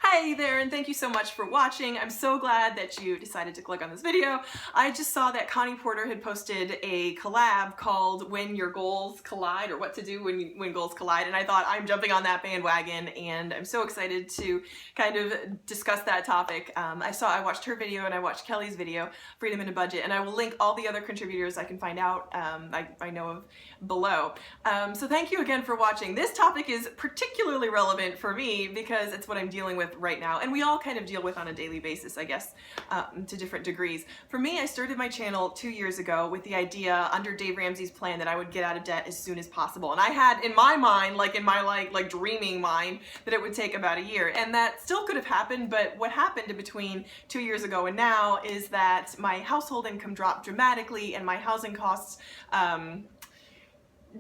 Hi there, and thank you so much for watching. I'm so glad that you decided to click on this video. I just saw that Connie Porter had posted a collab called When Your Goals Collide, or What to Do When Goals Collide, and I thought I'm jumping on that bandwagon, and I'm so excited to kind of discuss that topic. I watched her video and I watched Kelly's video, Freedom in a Budget, and I will link all the other contributors I can find out, I know of, below. So thank you again for watching. This topic is particularly relevant for me because it's what I'm dealing with right now, and we all kind of deal with on a daily basis, I guess, to different degrees. For me, I started my channel 2 years ago with the idea under Dave Ramsey's plan that I would get out of debt as soon as possible, and I had in my mind, like in my like dreaming mind, that it would take about a year, and that still could have happened. But what happened in between 2 years ago and now is that my household income dropped dramatically and my housing costs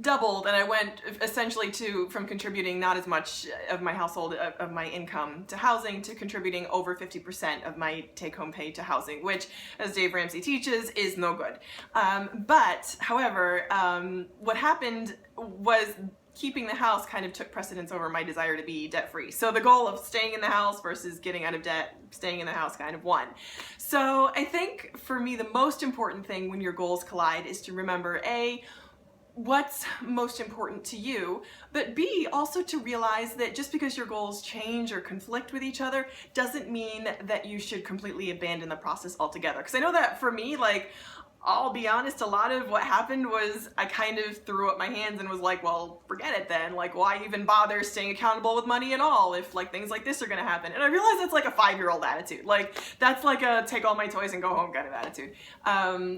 doubled, and I went essentially from contributing not as much of my household, of my income to housing, to contributing over 50% of my take-home pay to housing, which, as Dave Ramsey teaches, is no good. However, what happened was keeping the house kind of took precedence over my desire to be debt-free. So the goal of staying in the house versus getting out of debt, staying in the house kind of won. So I think for me, the most important thing when your goals collide is to remember, A, what's most important to you, but B, also to realize that just because your goals change or conflict with each other doesn't mean that you should completely abandon the process altogether. Because I know that for me, like, I'll be honest, a lot of what happened was I kind of threw up my hands and was like, well, forget it then. Like, why even bother staying accountable with money at all if like things like this are gonna happen? And I realized that's like a 5-year-old attitude. Like, that's like a take all my toys and go home kind of attitude.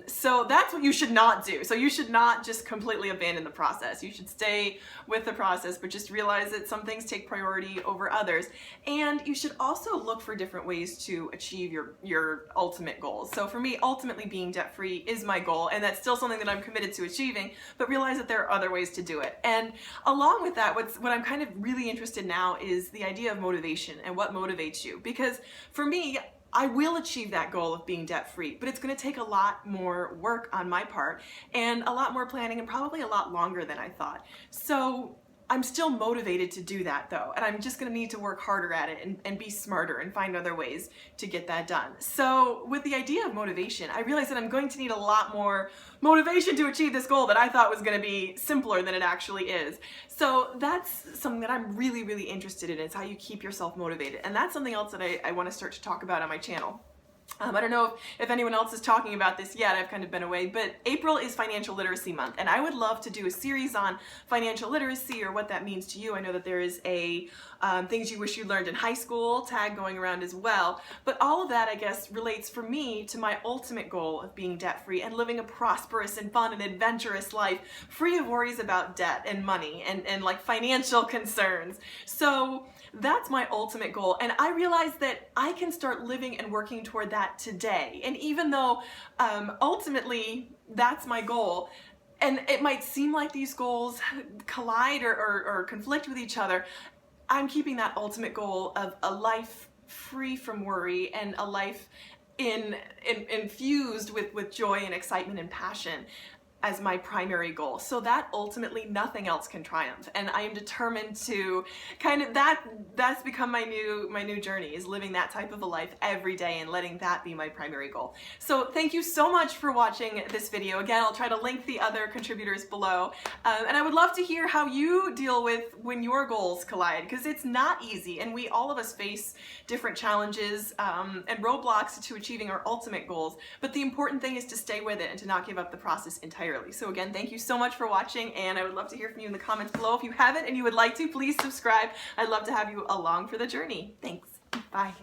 So that's what you should not do. So you should not just completely abandon the process. You should stay with the process, but just realize that some things take priority over others. And you should also look for different ways to achieve your ultimate goals. So for me, ultimately being debt-free is my goal, and that's still something that I'm committed to achieving, but realize that there are other ways to do it. And along with that, what I'm kind of really interested in now is the idea of motivation and what motivates you. Because for me, I will achieve that goal of being debt-free, but it's going to take a lot more work on my part and a lot more planning and probably a lot longer than I thought. So I'm still motivated to do that though, and I'm just gonna need to work harder at it and be smarter and find other ways to get that done. So with the idea of motivation, I realized that I'm going to need a lot more motivation to achieve this goal that I thought was gonna be simpler than it actually is. So that's something that I'm really, really interested in, is how you keep yourself motivated. And that's something else that I wanna start to talk about on my channel. I don't know if anyone else is talking about this yet. I've kind of been away, but April is Financial Literacy Month, and I would love to do a series on financial literacy or what that means to you. I know that there is a things you wish you learned in high school tag going around as well, but all of that, I guess, relates for me to my ultimate goal of being debt-free and living a prosperous and fun and adventurous life, free of worries about debt and money and like financial concerns. So that's my ultimate goal, and I realize that I can start living and working toward that today. And even though ultimately that's my goal, and it might seem like these goals collide or conflict with each other, I'm keeping that ultimate goal of a life free from worry and a life infused with joy and excitement and passion as my primary goal, so that ultimately nothing else can triumph. And I am determined to kind of, that's become my new journey, is living that type of a life every day and letting that be my primary goal. So thank you so much for watching this video. Again, I'll try to link the other contributors below, and I would love to hear how you deal with when your goals collide, because it's not easy, and all of us face different challenges and roadblocks to achieving our ultimate goals, but the important thing is to stay with it and to not give up the process entirely. So again, thank you so much for watching, and I would love to hear from you in the comments below. If you haven't and you would like to, please subscribe. I'd love to have you along for the journey. Thanks. Bye.